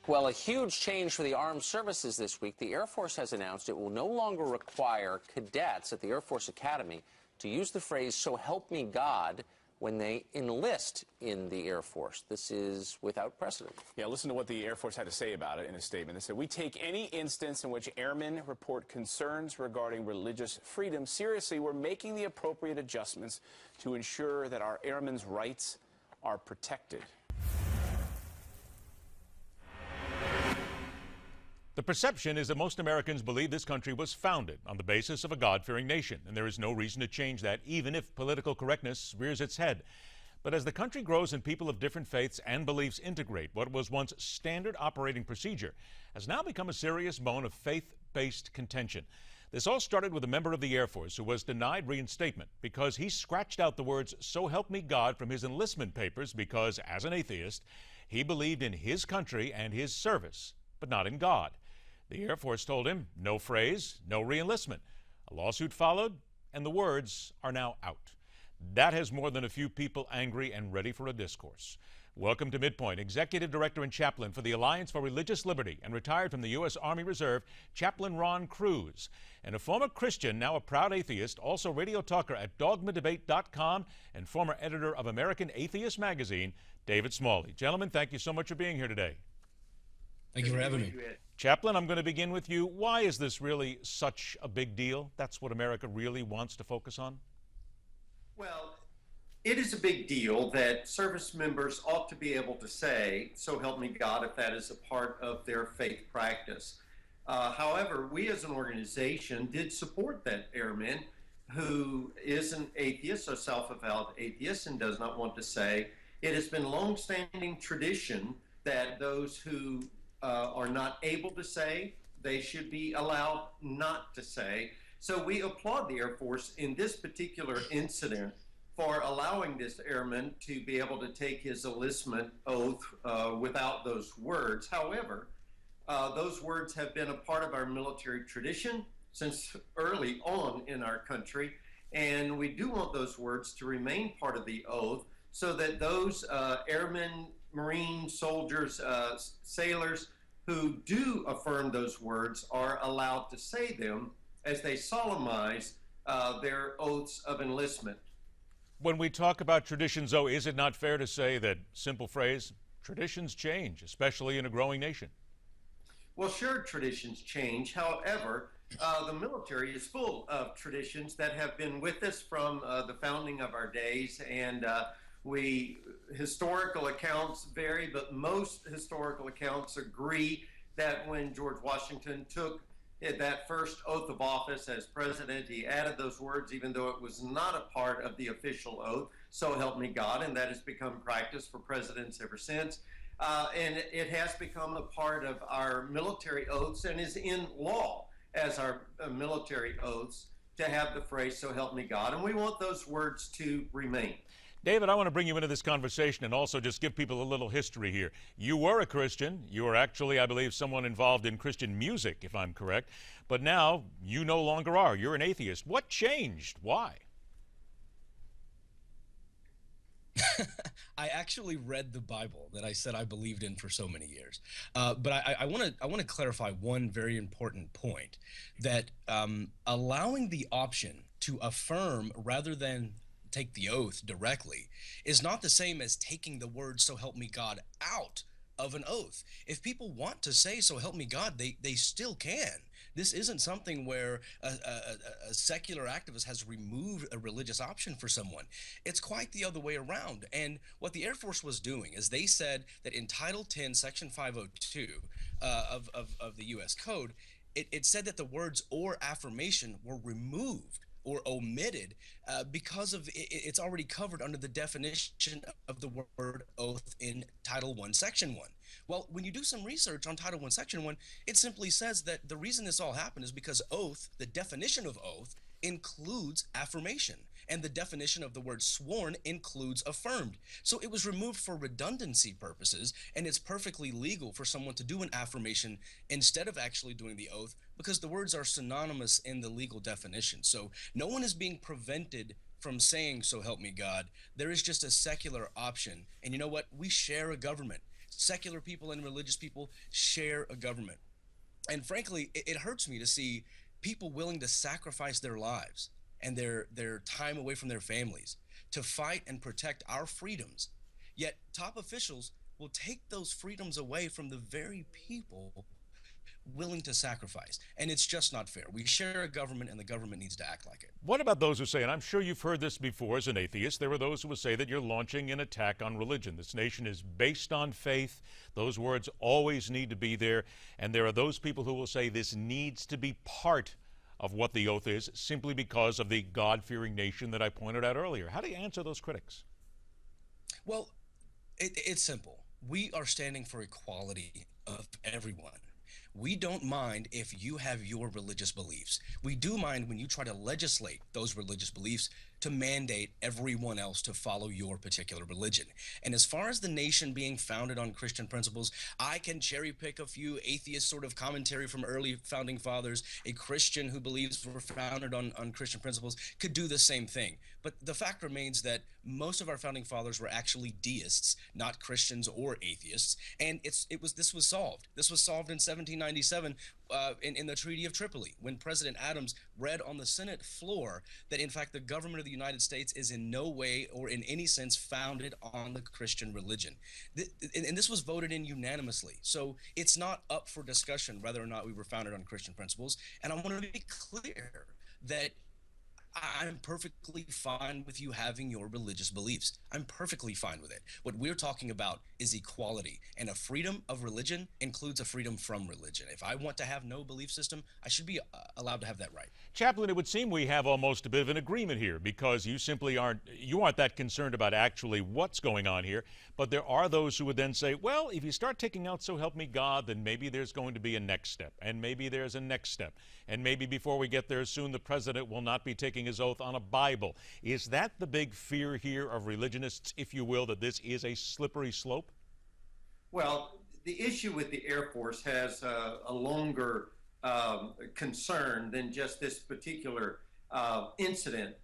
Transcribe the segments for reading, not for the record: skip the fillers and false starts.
Well, a huge change for the armed services this week. The Air Force has announced it will no longer require cadets at the Air Force Academy to use the phrase, "so help me God," when they enlist in the Air Force. This is without precedent. Yeah, listen to what the Air Force had to say about it in a statement. They said, "We take any instance in which airmen report concerns regarding religious freedom seriously. We're making the appropriate adjustments to ensure that our airmen's rights are protected." The perception is that most Americans believe this country was founded on the basis of a God-fearing nation, and there is no reason to change that, even if political correctness rears its head. But as the country grows and people of different faiths and beliefs integrate, what was once standard operating procedure has now become a serious bone of faith-based contention. This all started with a member of the Air Force who was denied reinstatement because he scratched out the words, "so help me God," from his enlistment papers because, as an atheist, he believed in his country and his service, but not in God. The Air Force told him, no phrase, no reenlistment. A lawsuit followed, and the words are now out. That has more than a few people angry and ready for a discourse. Welcome to Midpoint, Executive Director and Chaplain for the Alliance for Religious Liberty and retired from the U.S. Army Reserve, Chaplain Ron Cruz. And a former Christian, now a proud atheist, also radio talker at dogmadebate.com and former editor of American Atheist Magazine, David Smalley. Gentlemen, thank you so much for being here today. Thank you for having me. Chaplain, I'm going to begin with you. Why is this really such a big deal? That's what America really wants to focus on? Well, it is a big deal that service members ought to be able to say, "so help me God," if that is a part of their faith practice. However, we as an organization did support that airman who is an atheist, a self-avowed atheist, and does not want to say. It has been long-standing tradition that those who are not able to say, they should be allowed not to say. So we applaud the Air Force in this particular incident for allowing this airman to be able to take his enlistment oath without those words. However, those words have been a part of our military tradition since early on in our country, and we do want those words to remain part of the oath so that those airmen, Marines, soldiers, sailors who do affirm those words are allowed to say them as they solemnize their oaths of enlistment. When we talk about traditions, though, is it not fair to say that, simple phrase, traditions change, especially in a growing nation? Well, sure, traditions change. However, the military is full of traditions that have been with us from the founding of our days, and historical accounts vary, but most historical accounts agree that when George Washington took that first oath of office as president, he added those words, even though it was not a part of the official oath, "so help me God," and that has become practice for presidents ever since. And it has become a part of our military oaths and is in law as our military oaths to have the phrase, "so help me God," and we want those words to remain. David, I want to bring you into this conversation and also just give people a little history here. You were a Christian. You were actually, I believe, someone involved in Christian music, if I'm correct. But now you no longer are. You're an atheist. What changed? Why? I actually read the Bible that I said I believed in for so many years. But I want to clarify one very important point, that allowing the option to affirm rather than take the oath directly is not the same as taking the word "so help me God" out of an oath. If people want to say "so help me God," they still can. This isn't something where a secular activist has removed a religious option for someone. It's quite the other way around. And what the Air Force was doing is they said that in Title 10, Section 502 of the U.S. Code, it said that the words "or affirmation" were removed or omitted because of it's already covered under the definition of the word oath in Title I, Section 1. Well, when you do some research on Title I, Section 1, it simply says that the reason this all happened is because oath, the definition of oath, includes affirmation, and the definition of the word sworn includes affirmed. So it was removed for redundancy purposes, and it's perfectly legal for someone to do an affirmation instead of actually doing the oath, because the words are synonymous in the legal definition. So no one is being prevented from saying "so help me God." There is just a secular option. And you know what? We share a government. secular people and religious people share a government. And frankly, it hurts me to see people willing to sacrifice their lives and their time away from their families to fight and protect our freedoms. Yet top officials will take those freedoms away from the very people willing to sacrifice. And it's just not fair. We share a government, and the government needs to act like it. What about those who say, and I'm sure you've heard this before as an atheist, there are those who will say that you're launching an attack on religion. This nation is based on faith. Those words always need to be there. And there are those people who will say this needs to be part of what the oath is simply because of the God-fearing nation that I pointed out earlier. How do you answer those critics? Well, it's simple. We are standing for equality of everyone. We don't mind if you have your religious beliefs. We do mind when you try to legislate those religious beliefs to mandate everyone else to follow your particular religion. And as far as the nation being founded on Christian principles, I can cherry pick a few atheist sort of commentary from early founding fathers. A Christian who believes we're founded on Christian principles could do the same thing. But the fact remains that most of our founding fathers were actually deists, not Christians or atheists. And this was solved. This was solved in 1797 in the Treaty of Tripoli, when President Adams read on the Senate floor that, in fact, the government of the United States is in no way or in any sense founded on the Christian religion. And this was voted in unanimously. So it's not up for discussion whether or not we were founded on Christian principles. And I want to be clear that I'm perfectly fine with you having your religious beliefs. I'm perfectly fine with it. What we're talking about is equality, and a freedom of religion includes a freedom from religion. If I want to have no belief system, I should be allowed to have that right. Chaplain, it would seem we have almost a bit of an agreement here because you simply aren't that concerned about actually what's going on here, but there are those who would then say, well, if you start taking out "so help me God," then maybe there's going to be a next step, and maybe there's a next step, and maybe before we get there soon the president will not be taking his oath on a Bible. Is that the big fear here of religionists, if you will, that this is a slippery slope? Well, the issue with the Air Force has a longer concern than just this particular incident.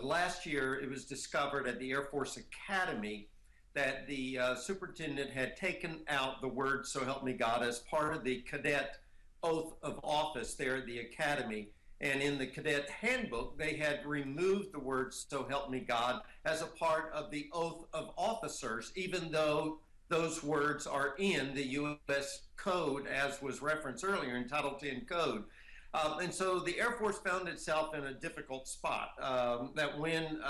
Last year, it was discovered at the Air Force Academy that the superintendent had taken out the word "so help me God" as part of the cadet oath of office there at the academy. And in the cadet handbook, they had removed the words "so help me God" as a part of the oath of officers, even though those words are in the U.S. Code, as was referenced earlier in Title 10 Code. And so the Air Force found itself in a difficult spot. That when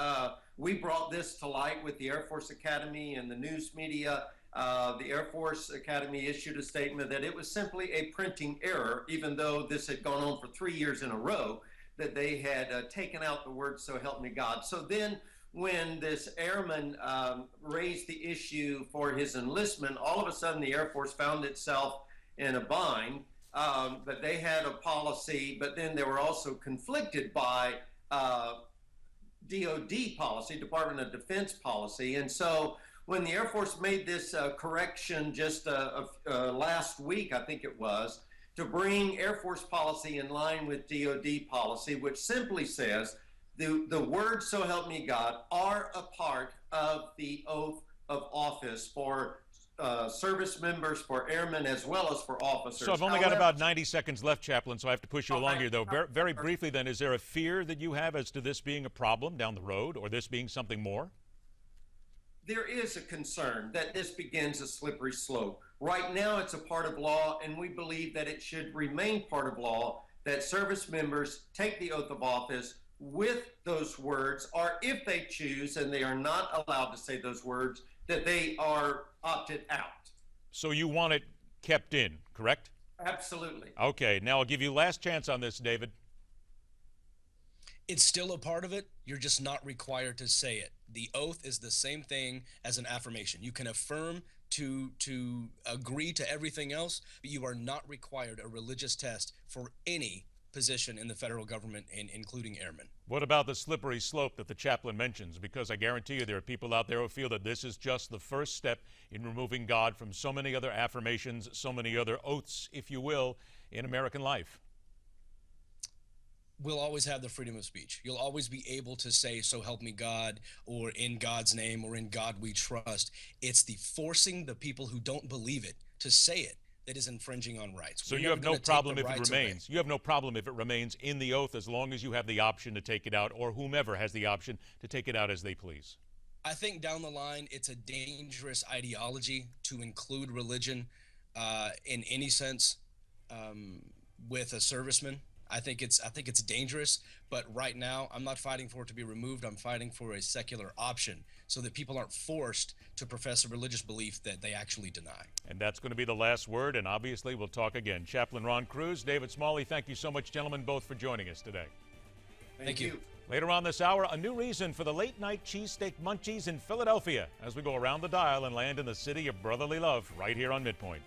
we brought this to light with the Air Force Academy and the news media, the Air Force Academy issued a statement that it was simply a printing error, even though this had gone on for 3 years in a row, that they had taken out the words "so help me God." So then when this airman raised the issue for his enlistment, all of a sudden the Air Force found itself in a bind. But they had a policy, but then they were also conflicted by DOD policy, Department of Defense policy. And so when the Air Force made this correction just last week, I think it was, to bring Air Force policy in line with DOD policy, which simply says the words "so help me God" are a part of the oath of office for service members, for airmen, as well as for officers. So I've only got about 90 seconds left, Chaplain, so I have to push you along here, though. Very briefly, then, is there a fear that you have as to this being a problem down the road, or this being something more? There is a concern that this begins a slippery slope. Right now, it's a part of law, and we believe that it should remain part of law, that service members take the oath of office with those words, or if they choose and they are not allowed to say those words, that they are opted out. So you want it kept in, correct? Absolutely. Okay, now I'll give you last chance on this, David. It's still a part of it. You're just not required to say it. The oath is the same thing as an affirmation. You can affirm to agree to everything else, but you are not required a religious test for any position in the federal government, including airmen. What about the slippery slope that the chaplain mentions? Because I guarantee you there are people out there who feel that this is just the first step in removing God from so many other affirmations, so many other oaths, if you will, in American life. we'll always have the freedom of speech. You'll always be able to say, "So help me God," or "In God's name," or "In God we trust." It's the forcing the people who don't believe it to say it that is infringing on rights. So you have no problem if it remains. You have no problem if it remains in the oath as long as you have the option to take it out, or whomever has the option to take it out as they please. I think down the line, it's a dangerous ideology to include religion in any sense with a serviceman. I think it's dangerous, but right now I'm not fighting for it to be removed. I'm fighting for a secular option so that people aren't forced to profess a religious belief that they actually deny. And that's going to be the last word, and obviously we'll talk again. Chaplain Ron Cruz, David Smalley, thank you so much, gentlemen, both for joining us today. Thank you. Later on this hour, a new reason for the late-night cheesesteak munchies in Philadelphia as we go around the dial and land in the city of brotherly love right here on Midpoint.